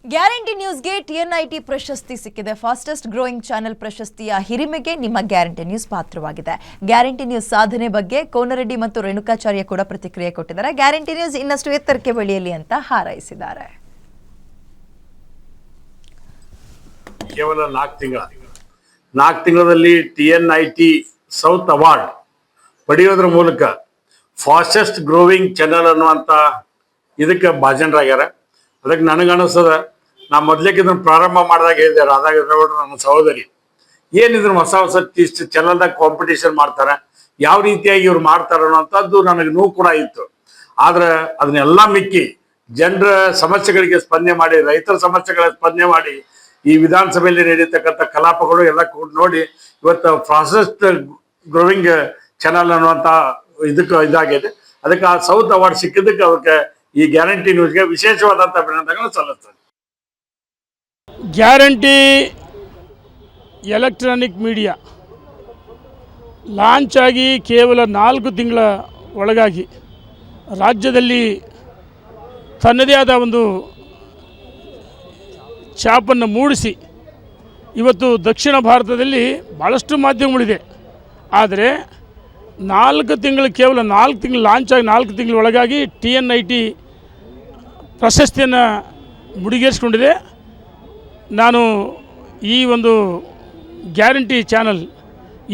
Guarantee ನ್ಯೂಸ್ಗೆ TNIT ಪ್ರಶಸ್ತಿ ಸಿಕ್ಕಿದೆ. ಫಾಸ್ಟೆಸ್ಟ್ ಗ್ರೋಯಿಂಗ್ ಚಾನೆಲ್ ಪ್ರಶಸ್ತಿಯ ಹಿರಿಮೆಗೆ ನಿಮ್ಮ ಗ್ಯಾರಂಟಿ ನ್ಯೂಸ್ ಪಾತ್ರವಾಗಿದೆ. ಗ್ಯಾರಂಟಿ ನ್ಯೂಸ್ ಸಾಧನೆ ಬಗ್ಗೆ ಕೋನರೆಡ್ಡಿ ಮತ್ತು ರೇಣುಕಾಚಾರ್ಯ ಕೂಡ ಪ್ರತಿಕ್ರಿಯೆ ಕೊಟ್ಟಿದ್ದಾರೆ. ಗ್ಯಾರಂಟಿ ನ್ಯೂಸ್ ಇನ್ನಷ್ಟು ಎತ್ತರಕ್ಕೆ ಬೆಳೆಯಲಿ ಅಂತ ಹಾರೈಸಿದ್ದಾರೆ. ಕೇವಲ 4 ತಿಂಗಳಲ್ಲಿ TNIT ಸೌತ್ ಅವಾರ್ಡ್ ಪಡೆಯೋದ್ರ ಮೂಲಕ ಫಾಸ್ಟೆಸ್ಟ್ ಗ್ರೋವಿಂಗ್ ಚಾನೆಲ್ ಅನ್ನುವಂಥ ಇದಕ್ಕೆ ಭಾಜನರಾಗ್ಯಾರ. ಅದಕ್ಕೆ ನನಗನ್ನಿಸ್ತದ, ನಾ ಮೊದಲೇಕೆ ಇದನ್ನು ಪ್ರಾರಂಭ ಮಾಡಿದಾಗ ಹೇಳಿದೆ, ರಾಧಾಗೌಡರು ನನ್ನ ಸಹೋದರಿ, ಏನಿದ್ರು ಹೊಸ ಇಷ್ಟು ಚಾನಲ್ದಾಗ ಕಾಂಪಿಟೇಷನ್ ಮಾಡ್ತಾರೆ, ಯಾವ ರೀತಿಯಾಗಿ ಇವ್ರು ಮಾಡ್ತಾರೆ ಅನ್ನೋಂಥದ್ದು ನನಗೆ ನೋವು ಕೂಡ ಇತ್ತು. ಆದ್ರೆ ಅದನ್ನೆಲ್ಲ ಮಿಕ್ಕಿ ಜನರ ಸಮಸ್ಯೆಗಳಿಗೆ ಸ್ಪಂದನೆ ಮಾಡಿ, ರೈತರ ಸಮಸ್ಯೆಗಳ ಸ್ಪಂದನೆ ಮಾಡಿ, ಈ ವಿಧಾನಸಭೆಯಲ್ಲಿ ನಡೀತಕ್ಕಂಥ ಕಲಾಪಗಳು ಎಲ್ಲ ಕೂಡ ನೋಡಿ ಇವತ್ತು ಫಾಸ್ಟೆಸ್ಟ್ ಗ್ರೋವಿಂಗ್ ಚಾನಲ್ ಅನ್ನುವಂಥ ಇದಕ್ಕೆ ಇದಾಗಿದೆ. ಅದಕ್ಕೆ ಆ ಸೌತ್ ಅವಾರ್ಡ್ ಸಿಕ್ಕಿದ್ದಕ್ಕೆ ಅವಕ್ಕೆ ಈ ಗ್ಯಾರಂಟಿ ನ್ಯೂಸ್ಗೆ ವಿಶೇಷವಾದಂಥ ಅಭಿನಂದನೆಗಳನ್ನು ಸಲ್ಲಿಸ್ತದೆ. ಗ್ಯಾರಂಟಿ ಎಲೆಕ್ಟ್ರಾನಿಕ್ ಮೀಡಿಯಾ ಲಾಂಚ್ ಆಗಿ ಕೇವಲ 4 ತಿಂಗಳ ಒಳಗಾಗಿ ರಾಜ್ಯದಲ್ಲಿ ತನ್ನದೇ ಆದ ಒಂದು ಛಾಪನ್ನು ಮೂಡಿಸಿ ಇವತ್ತು ದಕ್ಷಿಣ ಭಾರತದಲ್ಲಿ ಭಾಳಷ್ಟು ಮಾಧ್ಯಮಗಳಿದೆ. ಆದರೆ 4 ತಿಂಗಳು, ಕೇವಲ 4 ತಿಂಗಳು ಲಾಂಚ್ ಆಗಿ 4 ತಿಂಗಳ ಒಳಗಾಗಿ TNIT ಪ್ರಶಸ್ತಿಯನ್ನು ಮುಡಿಗೇರಿಸಿಕೊಂಡಿದೆ. ನಾನು ಈ ಒಂದು ಗ್ಯಾರಂಟಿ ಚಾನಲ್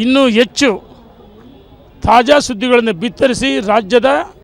ಇನ್ನೂ ಹೆಚ್ಚು ತಾಜಾ ಸುದ್ದಿಗಳನ್ನು ಬಿತ್ತರಿಸಿ ರಾಜ್ಯದ